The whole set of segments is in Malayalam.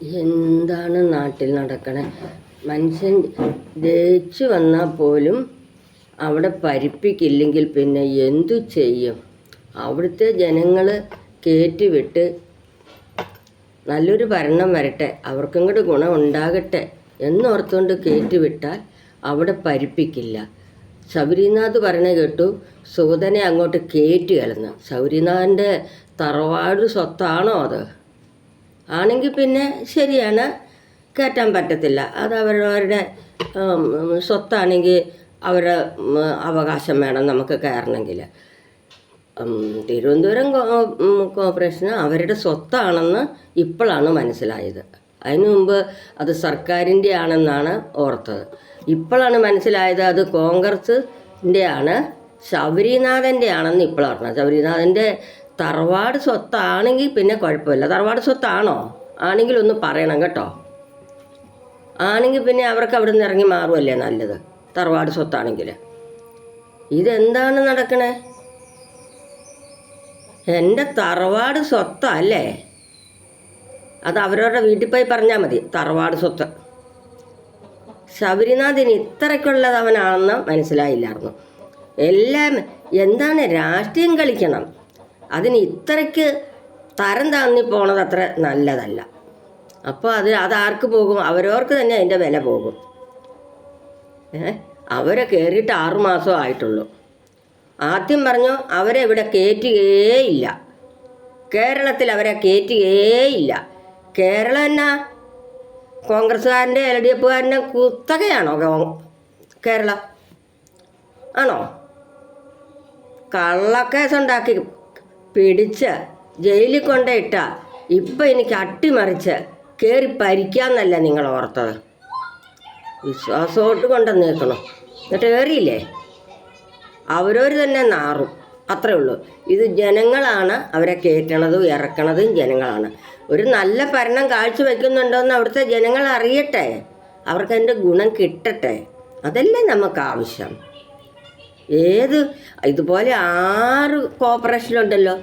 എന്താണ് നാട്ടിൽ നടക്കണേ? മനുഷ്യൻ ജയിച്ചു വന്നാൽ പോലും അവിടെ പരിപ്പിക്കില്ലെങ്കിൽ പിന്നെ എന്തു ചെയ്യും? അവിടുത്തെ ജനങ്ങൾ കയറ്റിവിട്ട് നല്ലൊരു ഭരണം വരട്ടെ, അവർക്കും കൂടെ ഗുണം ഉണ്ടാകട്ടെ എന്നോർത്തുകൊണ്ട് കയറ്റിവിട്ടാൽ അവിടെ പരിപ്പിക്കില്ല. ശബരിനാഥ് പറയണ കേട്ടു, സൂതനെ അങ്ങോട്ട് കയറ്റുകയല്ലെന്ന്. ശബരിനാഥൻ്റെ തറവാട് സ്വത്താണോ അത്? ആണെങ്കിൽ പിന്നെ ശരിയാണ്, കയറ്റാൻ പറ്റത്തില്ല. അത് അവരവരുടെ സ്വത്താണെങ്കിൽ അവരുടെ അവകാശം വേണം നമുക്ക് കയറണമെങ്കിൽ. തിരുവനന്തപുരം കോർപ്പറേഷന് അവരുടെ സ്വത്താണെന്ന് ഇപ്പോഴാണ് മനസ്സിലായത്. അതിനു മുമ്പ് അത് സർക്കാരിൻ്റെ ആണെന്നാണ് ഓർത്തത്. ഇപ്പോഴാണ് മനസ്സിലായത് അത് കോൺഗ്രസിൻ്റെ ആണ്, ശബരിനാഥൻ്റെ ആണെന്ന് ഇപ്പോൾ ഓർക്കണം. ശബരിനാഥൻ്റെ തറവാട് സ്വത്താണെങ്കിൽ പിന്നെ കുഴപ്പമില്ല. തറവാട് സ്വത്താണോ? ആണെങ്കിൽ ഒന്ന് പറയണം കേട്ടോ. ആണെങ്കിൽ പിന്നെ അവർക്ക് അവിടെ നിന്ന് ഇറങ്ങി മാറുമല്ലേ നല്ലത്, തറവാട് സ്വത്താണെങ്കിൽ. ഇതെന്താണ് നടക്കണേ? എൻ്റെ തറവാട് സ്വത്തല്ലേ, അത് അവരവരുടെ വീട്ടിൽ പോയി പറഞ്ഞാൽ മതി. തറവാട് സ്വത്ത്. ശബരിനാഥിന് ഇത്രയ്ക്കുള്ളത് അവനാണെന്ന് മനസ്സിലായില്ലായിരുന്നു. എല്ലാം എന്താണ്, രാഷ്ട്രീയം കളിക്കണം. അതിന് ഇത്രയ്ക്ക് തരം താന്നി പോണത് അത്ര നല്ലതല്ല. അപ്പോൾ അതാർക്ക് പോകും? അവരവർക്ക് തന്നെ അതിൻ്റെ വില പോകും. അവരെ കയറിയിട്ട് 6 മാസം ആയിട്ടുള്ളൂ. ആദ്യം പറഞ്ഞു അവരെ ഇവിടെ കയറ്റുകയേയില്ല, കേരളത്തിൽ അവരെ കയറ്റുകയേയില്ല. കേരളം എന്നാ കോൺഗ്രസ്സുകാരൻ്റെ LDFകാരൻ്റെ കുത്തകയാണോ കേരളം? ആണോ? കള്ളക്കേസുണ്ടാക്കി പിടിച്ച് ജയിലിൽ കൊണ്ടിട്ട ഇപ്പം എനിക്ക് അട്ടിമറിച്ച് കയറി ഭരിക്കാമെന്നല്ല നിങ്ങൾ ഓർത്തത്? വിശ്വാസമോട്ട് കൊണ്ടുവന്നേക്കണം. എന്നിട്ട് കയറിയില്ലേ? അവരവർ തന്നെ നാറും, അത്രേ ഉള്ളൂ. ഇത് ജനങ്ങളാണ് അവരെ കയറ്റണതും ഇറക്കണതും ജനങ്ങളാണ്. ഒരു നല്ല ഭരണം കാഴ്ചവെക്കുന്നുണ്ടോയെന്ന് അവിടുത്തെ ജനങ്ങൾ അറിയട്ടെ, അവർക്ക് അതിൻ്റെ ഗുണം കിട്ടട്ടെ. അതല്ലേ നമുക്ക് ആവശ്യം. ഇതുപോലെ 6 കോർപ്പറേഷനുണ്ടല്ലോ,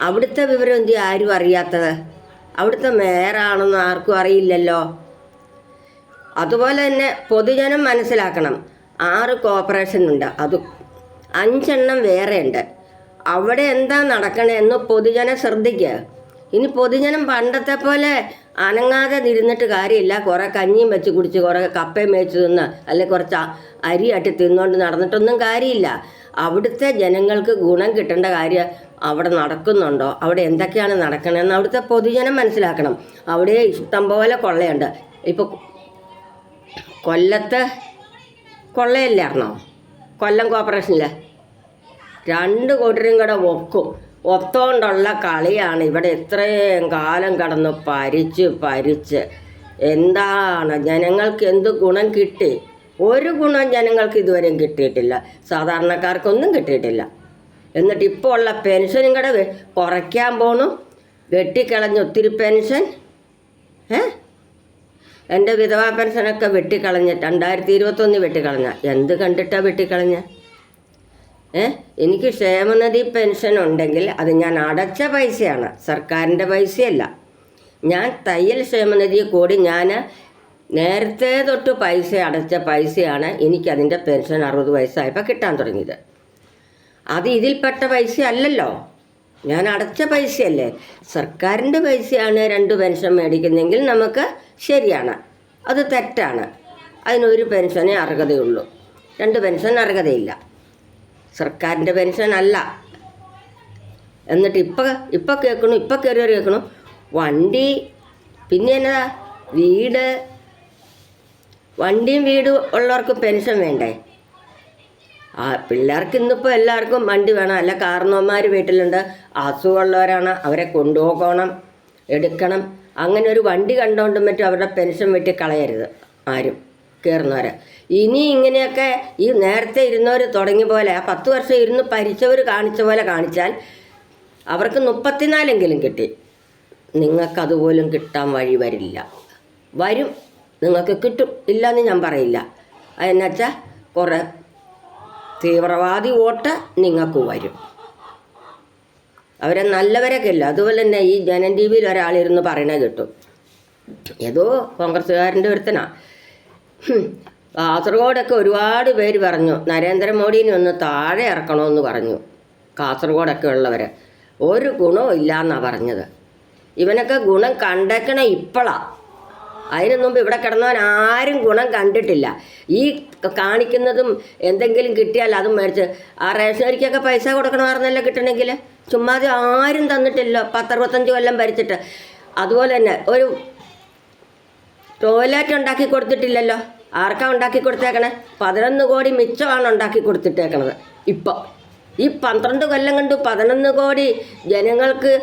അവിടുത്തെ വിവരം എന്ത് ആരും അറിയാത്തത്? അവിടുത്തെ മേയറാണെന്ന് ആർക്കും അറിയില്ലല്ലോ. അതുപോലെ തന്നെ പൊതുജനം മനസ്സിലാക്കണം, 6 കോർപ്പറേഷനുണ്ട്, അത് 5 എണ്ണം വേറെ ഉണ്ട്. അവിടെ എന്താ നടക്കണതെന്ന് പൊതുജനം ശ്രദ്ധിക്കുക. ഇനി പൊതുജനം പണ്ടത്തെ പോലെ അനങ്ങാതെ ഇരുന്നിട്ട് കാര്യമില്ല. കുറേ കഞ്ഞിയും വെച്ച് കുടിച്ച്, കുറേ കപ്പയും മേച്ച് തിന്ന്, അല്ലെങ്കിൽ കുറച്ച് അരി അട്ടി തിന്നുകൊണ്ട് നടന്നിട്ടൊന്നും കാര്യമില്ല. അവിടുത്തെ ജനങ്ങൾക്ക് ഗുണം കിട്ടേണ്ട കാര്യം അവിടെ നടക്കുന്നുണ്ടോ, അവിടെ എന്തൊക്കെയാണ് നടക്കണമെന്ന് അവിടുത്തെ പൊതുജനം മനസ്സിലാക്കണം. അവിടെ ഇഷ്ടംപോലെ കൊള്ളയുണ്ട്. ഇപ്പോൾ കൊല്ലത്ത് കൊള്ളയില്ലായിരുന്നോ? കൊല്ലം കോർപ്പറേഷനിൽ 2 കോടിയും കൂടെ ഒത്തോണ്ടുള്ള കളിയാണ് ഇവിടെ ഇത്രയും കാലം കടന്ന് ഭരിച്ച്. എന്താണ് ജനങ്ങൾക്ക് എന്ത് ഗുണം കിട്ടി? ഒരു ഗുണം ജനങ്ങൾക്ക് ഇതുവരെയും കിട്ടിയിട്ടില്ല. സാധാരണക്കാർക്കൊന്നും കിട്ടിയിട്ടില്ല. എന്നിട്ട് ഇപ്പോൾ ഉള്ള പെൻഷനും കൂടെ കുറയ്ക്കാൻ പോണു. വെട്ടിക്കളഞ്ഞ് ഒത്തിരി പെൻഷൻ. എൻ്റെ വിധവാ പെൻഷനൊക്കെ വെട്ടിക്കളഞ്ഞ് 2021 വെട്ടിക്കളഞ്ഞ. എന്ത് കണ്ടിട്ടാണ് വെട്ടിക്കളഞ്ഞ? എനിക്ക് ക്ഷേമനിധി പെൻഷൻ ഉണ്ടെങ്കിൽ അത് ഞാൻ അടച്ച പൈസയാണ്, സർക്കാരിൻ്റെ പൈസയല്ല. ഞാൻ തയ്യൽ ക്ഷേമനിധി കൂടി ഞാൻ നേരത്തെ തൊട്ട് പൈസ അടച്ച പൈസയാണ്. എനിക്കതിൻ്റെ പെൻഷൻ 60 വയസ്സായപ്പോൾ കിട്ടാൻ തുടങ്ങിയത്. അത് ഇതിൽപ്പെട്ട പൈസ അല്ലല്ലോ, ഞാൻ അടച്ച പൈസയല്ലേ. സർക്കാരിൻ്റെ പൈസയാണ് 2 പെൻഷൻ മേടിക്കുന്നെങ്കിൽ നമുക്ക് ശരിയാണ്, അത് തെറ്റാണ്. അതിനൊരു പെൻഷനേ അർഹതയുള്ളൂ, 2 പെൻഷൻ അർഹതയില്ല. സർക്കാരിൻ്റെ പെൻഷൻ അല്ല. എന്നിട്ട് ഇപ്പം കയറിയവർ വണ്ടി, പിന്നെ എന്നതാ വീട്. വണ്ടിയും വീട് ഉള്ളവർക്ക് പെൻഷൻ വേണ്ടേ? പിള്ളേർക്ക് ഇന്നിപ്പോൾ എല്ലാവർക്കും വണ്ടി വേണം. അല്ല കാരണവന്മാർ വീട്ടിലുണ്ട്, അസുഖമുള്ളവരാണ്, അവരെ കൊണ്ടുപോകണം, എടുക്കണം. അങ്ങനെ ഒരു വണ്ടി കണ്ടുകൊണ്ടും മറ്റും അവരുടെ പെൻഷൻ വെട്ടി കളയരുത് ആരും കയറുന്നവരെ. ഇനി ഇങ്ങനെയൊക്കെ ഈ നേരത്തെ ഇരുന്നവർ തുടങ്ങിയ പോലെ 10 വർഷം ഇരുന്ന് ഭരിച്ചവർ കാണിച്ച പോലെ കാണിച്ചാൽ അവർക്ക് 34 കിട്ടി. നിങ്ങൾക്കതുപോലും കിട്ടാൻ വഴി വരില്ല. വരും, നിങ്ങൾക്ക് കിട്ടും, ഇല്ലയെന്ന് ഞാൻ പറയില്ല. അതെന്നുവെച്ചാൽ കുറേ തീവ്രവാദി വോട്ട് നിങ്ങൾക്ക് വരും. അവരെ നല്ലവരൊക്കെ ഇല്ല. അതുപോലെ തന്നെ ഈ ജനം TV യിൽ ഒരാളിരുന്ന് പറയണ കേട്ടു, ഏതോ കോൺഗ്രസ്സുകാരൻ്റെ ഒരുത്തനാ. കാസർഗോഡൊക്കെ ഒരുപാട് പേര് പറഞ്ഞു നരേന്ദ്രമോദീനെ ഒന്ന് താഴെ ഇറക്കണമെന്ന് പറഞ്ഞു. കാസർഗോഡൊക്കെ ഉള്ളവർ ഒരു ഗുണവും ഇല്ലയെന്നാണ് പറഞ്ഞത്. ഇവനൊക്കെ ഗുണം കണ്ടേക്കണേ ഇപ്പോഴാണ്. അതിനു മുമ്പ് ഇവിടെ കിടന്നവൻ ആരും ഗുണം കണ്ടിട്ടില്ല. ഈ കാണിക്കുന്നതും എന്തെങ്കിലും കിട്ടിയാൽ അതും മേടിച്ച് ആ റേഷനരിക്കൊക്കെ പൈസ കൊടുക്കണമായിരുന്നല്ലോ കിട്ടണമെങ്കിൽ. ചുമ്മാതെ ആരും തന്നിട്ടില്ലല്ലോ 10-65 കൊല്ലം ഭരിച്ചിട്ട്. അതുപോലെ തന്നെ ഒരു ടോയ്ലറ്റ് ഉണ്ടാക്കി കൊടുത്തിട്ടില്ലല്ലോ. ആർക്കാ ഉണ്ടാക്കി കൊടുത്തേക്കണേ? 11 കോടി മിച്ചമാണ് ഉണ്ടാക്കി കൊടുത്തിട്ടേക്കണത്. ഇപ്പോൾ ഈ 12 കൊല്ലം കൊണ്ട് 11 കോടി ജനങ്ങൾക്ക്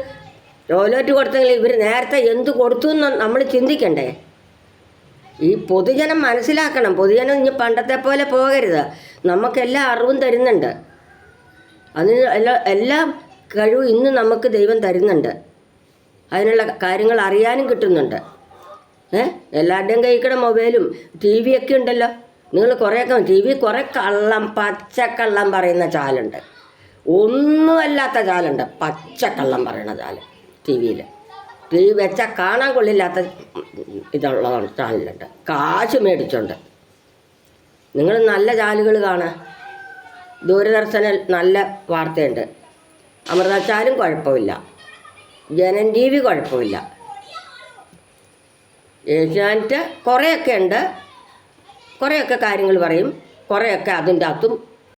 ടോയ്ലറ്റ് കൊടുത്തെങ്കിൽ ഇവർ നേരത്തെ എന്ത് കൊടുത്തു എന്ന് നമ്മൾ ചിന്തിക്കണ്ടേ? ഈ പൊതുജനം മനസ്സിലാക്കണം. പൊതുജനം ഇനി പണ്ടത്തെ പോലെ പോകരുത്. നമുക്കെല്ലാ അറിവും തരുന്നുണ്ട്. അതിന് എല്ലാം കഴിവ് ഇന്ന് നമുക്ക് ദൈവം തരുന്നുണ്ട്. അതിനുള്ള കാര്യങ്ങൾ അറിയാനും കിട്ടുന്നുണ്ട്. എല്ലാവരുടെയും കൈക്കടെ മൊബൈലും TV ഒക്കെ ഉണ്ടല്ലോ. നിങ്ങൾ കുറേയൊക്കെ TV കുറേ പച്ചക്കള്ളം പറയുന്ന ചാലുണ്ട്. ഒന്നുമല്ലാത്ത ചാലുണ്ട്, പച്ചക്കള്ളം പറയുന്ന ചാല് TV വെച്ചാൽ കാണാൻ കൊള്ളില്ലാത്ത ഇതുള്ളതാണ് ചാനലുണ്ട്. കാശ് മേടിച്ചുണ്ട്. നിങ്ങൾ നല്ല ചാനലുകൾ കാണാൻ. ദൂരദർശനിൽ നല്ല വാർത്തയുണ്ട്. അമൃതച്ചാലും കുഴപ്പമില്ല, ജനൻ TV കുഴപ്പമില്ല, ഏഷ്യാനെറ്റ് കുറേയൊക്കെ ഉണ്ട്. കുറേയൊക്കെ കാര്യങ്ങൾ പറയും, കുറേയൊക്കെ അതിൻ്റെ അകത്തും